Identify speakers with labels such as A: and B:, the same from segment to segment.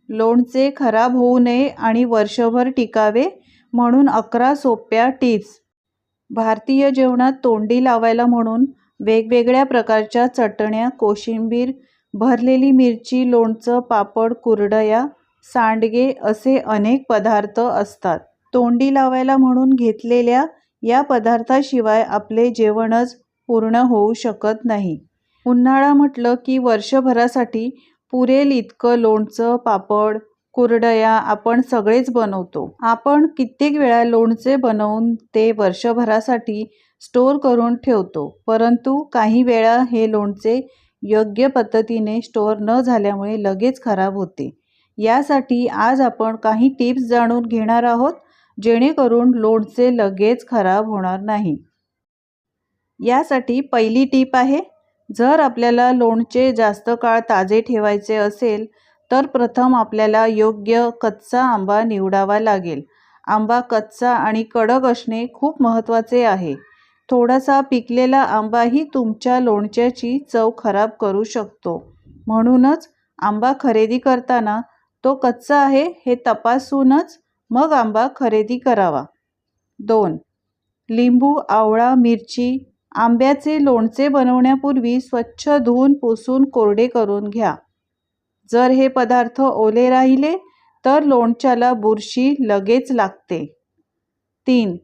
A: लोणचे खराब होऊ नये आणि वर्षभर टिकावे म्हणून 11 सोप्या टिप्स। भारतीय जेवणात तोंडी लावायला म्हणून वेगवेगळ्या प्रकारच्या चटण्या, कोशिंबीर, भरलेली मिरची, लोणचं, पापड, कुरडया, सांडगे असे अनेक पदार्थ असतात। तोंडी लावायला म्हणून घेतलेल्या या पदार्थाशिवाय आपले जेवणच पूर्ण होऊ शकत नाही। उन्हाळा म्हटलं की वर्षभरासाठी पुरेल इतकं लोणचं, पापड, कुरडया आपण सगळेच बनवतो। आपण कित्येक वेळा लोणचे बनवून ते वर्षभरासाठी स्टोर करून ठेवतो, परंतु काही वेळा हे लोणचे योग्य पद्धतीने स्टोर न झाल्यामुळे लगेच खराब होते। यासाठी आज आपण काही टिप्स जाणून घेणार आहोत, जेणेकरून लोणचे लगेच खराब होणार नाही। यासाठी पहिली टिप आहे, जर आपल्याला लोणचे जास्त काळ ताजे ठेवायचे असेल तर प्रथम आपल्याला योग्य कच्चा आंबा निवडावा लागेल। आंबा कच्चा आणि कडक असणे खूप महत्त्वाचे आहे। थोडासा पिकलेला आंबाही तुमच्या लोणच्याची चव खराब करू शकतो। म्हणूनच आंबा खरेदी करताना तो कच्चा आहे हे तपासूनच मग आंबा खरेदी करावा। 2. लिंबू, आवळा, मिरची। आंब्याचे लोणचे बनवण्यापूर्वी स्वच्छ धुवून पुसून कोरडे करून घ्या। जर हे पदार्थ ओले राहिले तर लोणच्याला बुरशी लगेच लागते। 3.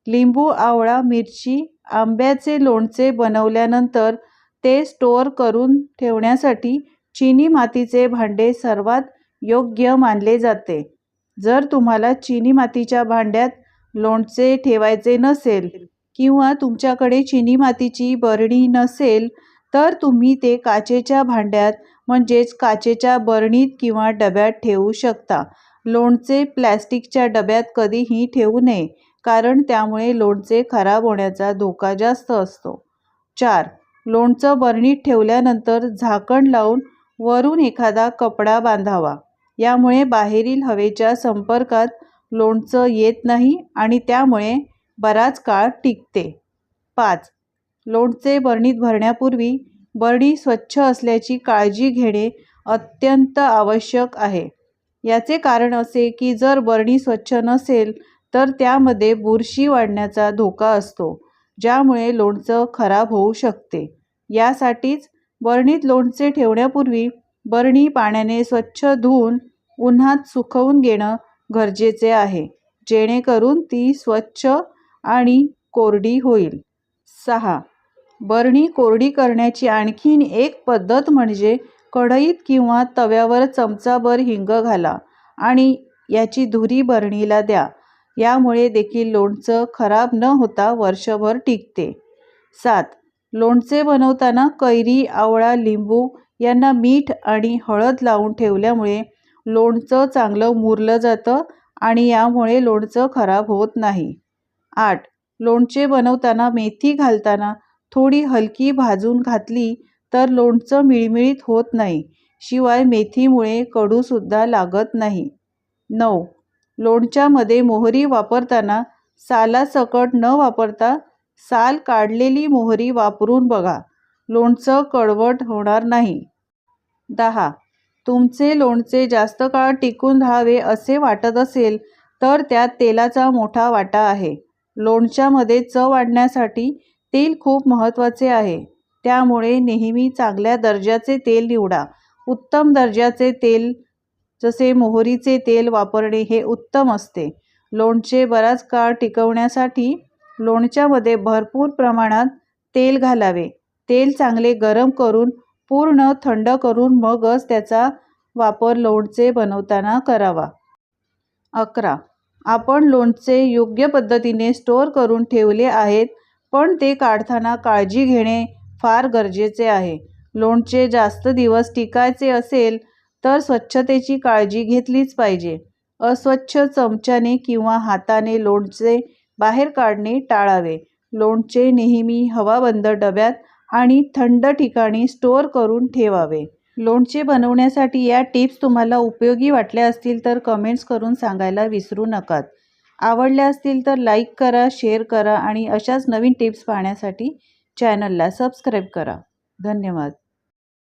A: लिंबू, आवळा, मिरची। आंब्याचे लोणचे बनवल्यानंतर ते स्टोअर करून ठेवण्यासाठी चिनी मातीचे भांडे सर्वात योग्य मानले जाते। जर तुम्हाला चिनी मातीच्या भांड्यात लोणचे ठेवायचे नसेल किंवा तुमच्याकडे चिनी मातीची बरणी नसेल तर तुम्ही ते काचेच्या भांड्यात म्हणजेच काचेच्या बरणीत किंवा डब्यात ठेवू शकता। लोणचे प्लॅस्टिकच्या डब्यात कधीही ठेवू नये, कारण त्यामुळे लोणचे खराब होण्याचा धोका जास्त असतो। 4. लोणचं बरणीत ठेवल्यानंतर झाकण लावून वरून एखादा कपडा बांधावा। यामुळे बाहेरील हवेच्या संपर्कात लोणचं येत नाही आणि त्यामुळे बराच काळ टिकते। 5. लोणचे बरणीत भरण्यापूर्वी बरणी स्वच्छ असल्याची काळजी घेणे अत्यंत आवश्यक आहे। याचे कारण असे की जर बरणी स्वच्छ नसेल तर त्यामध्ये बुरशी वाढण्याचा धोका असतो, ज्यामुळे लोणचं खराब होऊ शकते। यासाठीच बरणीत लोणचे ठेवण्यापूर्वी बरणी पाण्याने स्वच्छ धुवून उन्हात सुकवून घेणं गरजेचे आहे, जेणेकरून ती स्वच्छ आणि कोरडी होईल। 6. बरणी कोरडी करण्याची आणखीन एक पद्धत म्हणजे कढईत किंवा तव्यावर चमचाभर हिंग घाला आणि याची धुरी बरणीला द्या। यामुळे देखील लोणचं खराब न होता वर्षभर टिकते। 7. लोणचे बनवताना कैरी, आवळा, लिंबू यांना मीठ आणि हळद लावून ठेवल्यामुळे लोणचं चांगलं मुरलं जातं आणि यामुळे लोणचं खराब होत नाही। 8. लोणचे बनवताना मेथी घालताना थोडी हलकी भाजून घातली तर लोणचं मिळमिळीत होत नाही, शिवाय मेथीमुळे कडूसुद्धा लागत नाही। 9. लोणच्यामध्ये मोहरी वापरताना सालासकट न वापरता साल काढलेली मोहरी वापरून बघा, लोणचं कडवट होणार नाही। 10. तुमचे लोणचे जास्त काळ टिकून राहावे असे वाटत असेल तर त्यात तेलाचा मोठा वाटा आहे। लोणच्यामध्ये चव वाढण्यासाठी तेल खूप महत्त्वाचे आहे, त्यामुळे नेहमी चांगल्या दर्जाचे तेल निवडा। उत्तम दर्जाचे तेल जसे मोहरीचे तेल वापरणे हे उत्तम असते। लोणचे बराच काळ टिकवण्यासाठी लोणच्यामध्ये भरपूर प्रमाणात तेल घालावे। तेल चांगले गरम करून पूर्ण थंड करून मगच त्याचा वापर लोणचे बनवताना करावा। 11. आपण लोणचे योग्य पद्धतीने स्टोअर करून ठेवले आहेत, पण ते काढताना काळजी घेणे फार गरजेचे आहे। लोणचे जास्त दिवस टिकायचे असेल तर स्वच्छतेची काळजी घेतलीच पाहिजे। अस्वच्छ चमच्याने किंवा हाताने लोणचे बाहेर काढणे टाळावे। लोणचे नेहमी हवाबंद डब्यात आणि थंड ठिकाणी स्टोअर करून ठेवावे। लोणचे बनवण्यासाठी या टिप्स तुम्हाला उपयोगी वाटल्या असतील तर कमेंट्स करून सांगायला विसरू नका। आवडल्या असतील तर लाईक करा, शेअर करा आणि अशाच नवीन टिप्स पाहण्यासाठी चॅनलला सबस्क्राईब करा। धन्यवाद।